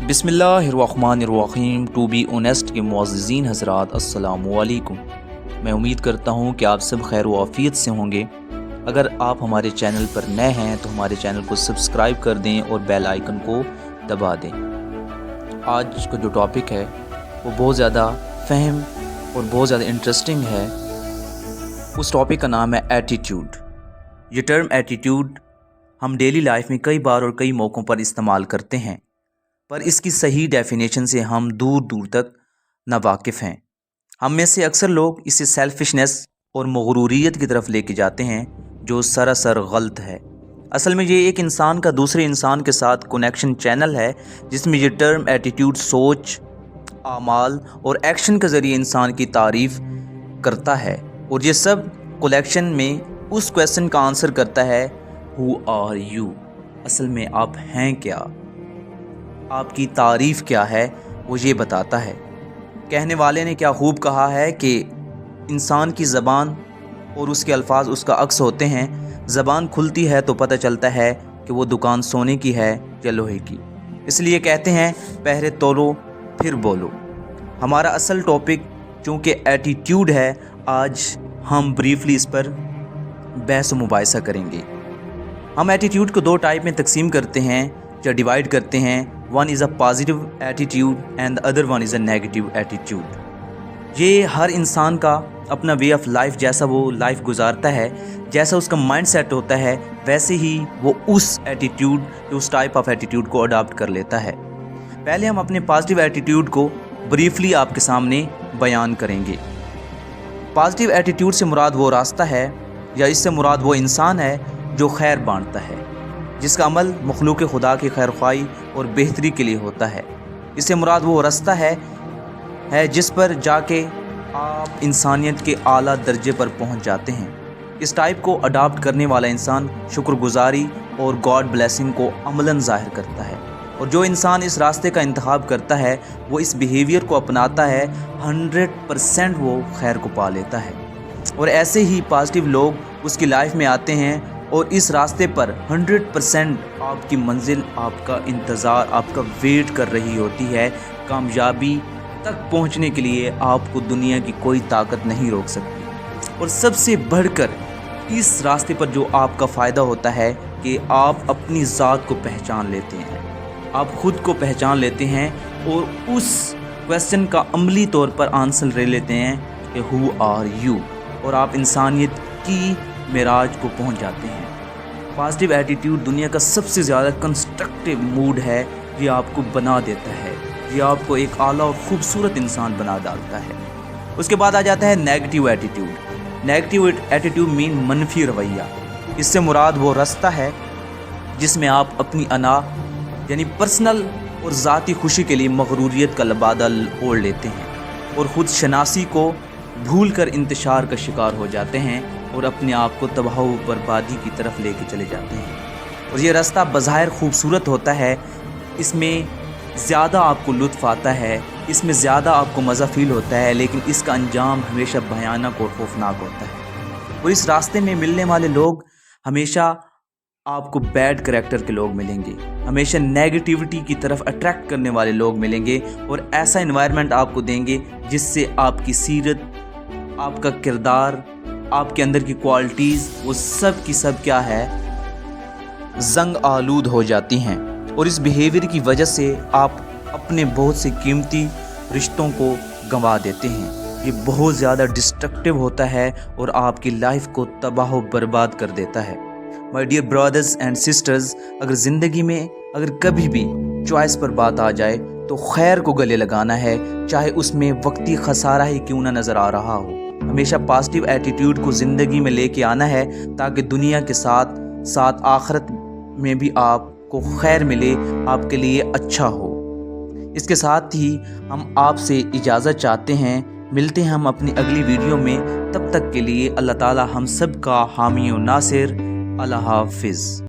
बिस्मिल्लाहिर्रहमानिर्रहीम। To be honest के मुअज़्ज़िज़ीन हज़रात, अस्सलामु अलैकुम। मैं उम्मीद करता हूँ कि आप सब खैर व आफ़ियत से होंगे। अगर आप हमारे चैनल पर नए हैं तो हमारे चैनल को सब्सक्राइब कर दें और बेल आइकन को दबा दें। आज का जो टॉपिक है वो बहुत ज़्यादा फ़हम और बहुत ज़्यादा इंटरेस्टिंग है। उस टॉपिक का नाम है एटीट्यूड। ये टर्म एटीट्यूड हम डेली लाइफ में कई बार और कई मौक़ों पर इस्तेमाल करते हैं, पर इसकी सही डेफिनेशन से हम दूर दूर तक नावाकिफ़ हैं। हम में से अक्सर लोग इसे सेल्फिशनेस और मगरूरियत की तरफ लेके जाते हैं, जो सरासर गलत है। असल में ये एक इंसान का दूसरे इंसान के साथ कनेक्शन चैनल है, जिसमें ये टर्म एटीट्यूड सोच, आमाल और एक्शन के ज़रिए इंसान की तारीफ़ करता है। और ये सब कलेक्शन में उस क्वेश्चन का आंसर करता है, हु आर यू? असल में आप हैं क्या? आपकी तारीफ़ क्या है, वो ये बताता है। कहने वाले ने क्या खूब कहा है कि इंसान की ज़बान और उसके अल्फाज उसका अक्स होते हैं। ज़बान खुलती है तो पता चलता है कि वो दुकान सोने की है या लोहे की। इसलिए कहते हैं, पहले तोलो फिर बोलो। हमारा असल टॉपिक चूँकि एटीट्यूड है, आज हम ब्रीफली इस पर बहस मुबाहिसा करेंगे। हम एटीट्यूड को दो टाइप में तकसीम करते हैं या डिवाइड करते हैं। One is a positive attitude and the other one is a negative attitude. ये हर इंसान का अपना वे ऑफ लाइफ, जैसा वो लाइफ गुजारता है, जैसा उसका माइंड सेट होता है, वैसे ही वो उस एटीट्यूड, उस टाइप ऑफ एटीट्यूड को अडॉप्ट कर लेता है। पहले हम अपने पॉजिटिव एटीट्यूड को ब्रीफली आपके सामने बयान करेंगे। पॉजिटिव एटीट्यूड से मुराद वो रास्ता है या इससे मुराद वो इंसान है जो खैर बांटता है, जिसका अमल मखलूक खुदा की खैर ख्वाही और बेहतरी के लिए होता है। इससे मुराद वो रास्ता है जिस पर जाके आप इंसानियत के आला दर्जे पर पहुंच जाते हैं। इस टाइप को अडॉप्ट करने वाला इंसान शुक्रगुजारी और गॉड ब्लेसिंग को अमलन ज़ाहिर करता है। और जो इंसान इस रास्ते का इंतखाब करता है, वो इस बिहेवियर को अपनाता है, 100% वो खैर को पा लेता है। और ऐसे ही पॉजिटिव लोग उसकी लाइफ में आते हैं और इस रास्ते पर 100% आपकी मंजिल, आपका इंतज़ार, आपका वेट कर रही होती है। कामयाबी तक पहुंचने के लिए आपको दुनिया की कोई ताकत नहीं रोक सकती। और सबसे बढ़कर इस रास्ते पर जो आपका फ़ायदा होता है कि आप अपनी ज़ात को पहचान लेते हैं, आप ख़ुद को पहचान लेते हैं और उस क्वेश्चन का अमली तौर पर आंसर ले लेते हैं कि हु आर यू, और आप इंसानियत की मेराज को पहुंच जाते हैं। पॉजिटिव एटीट्यूड दुनिया का सबसे ज़्यादा कंस्ट्रक्टिव मूड है। ये आपको बना देता है, ये आपको एक आला और ख़ूबसूरत इंसान बना डालता है। उसके बाद आ जाता है negative attitude. Negative attitude mean मनफी रवैया। इससे मुराद वो रास्ता है जिसमें आप अपनी अना यानी पर्सनल और ज़ाती खुशी के लिए मगरूरियत का लबादा ओढ़ लेते हैं और ख़ुद शनासी को भूल कर इंतशार का शिकार हो जाते हैं और अपने आप को तबाह व बर्बादी की तरफ लेके चले जाते हैं। और ये रास्ता बज़ाहिर खूबसूरत होता है, इसमें ज़्यादा आपको लुत्फ़ आता है, इसमें ज़्यादा आपको मज़ा फ़ील होता है, लेकिन इसका अंजाम हमेशा भयानक और खौफनाक होता है। और इस रास्ते में मिलने वाले लोग हमेशा आपको बैड करैक्टर के लोग मिलेंगे, हमेशा नेगेटिविटी की तरफ अट्रैक्ट करने वाले लोग मिलेंगे और ऐसा इन्वायरमेंट आपको देंगे जिससे आपकी सीरत, आपका किरदार, आपके अंदर की क्वालिटीज़, वो सब की सब क्या है, जंग आलूद हो जाती हैं। और इस बिहेवियर की वजह से आप अपने बहुत से कीमती रिश्तों को गंवा देते हैं। ये बहुत ज़्यादा डिस्ट्रक्टिव होता है और आपकी लाइफ को तबाह व बर्बाद कर देता है। My dear brothers and sisters, अगर ज़िंदगी में अगर कभी भी चॉइस पर बात आ जाए तो खैर को गले लगाना है, चाहे उसमें वक्ती खसारा ही क्यों ना नज़र आ रहा हो। हमेशा पॉजिटिव एटीट्यूड को ज़िंदगी में लेके आना है ताकि दुनिया के साथ साथ आखिरत में भी आपको खैर मिले, आपके लिए अच्छा हो। इसके साथ ही हम आपसे इजाज़त चाहते हैं। मिलते हैं हम अपनी अगली वीडियो में। तब तक के लिए अल्लाह ताला हम सब का हामी और नासिर। अल्लाह हाफ़िज़।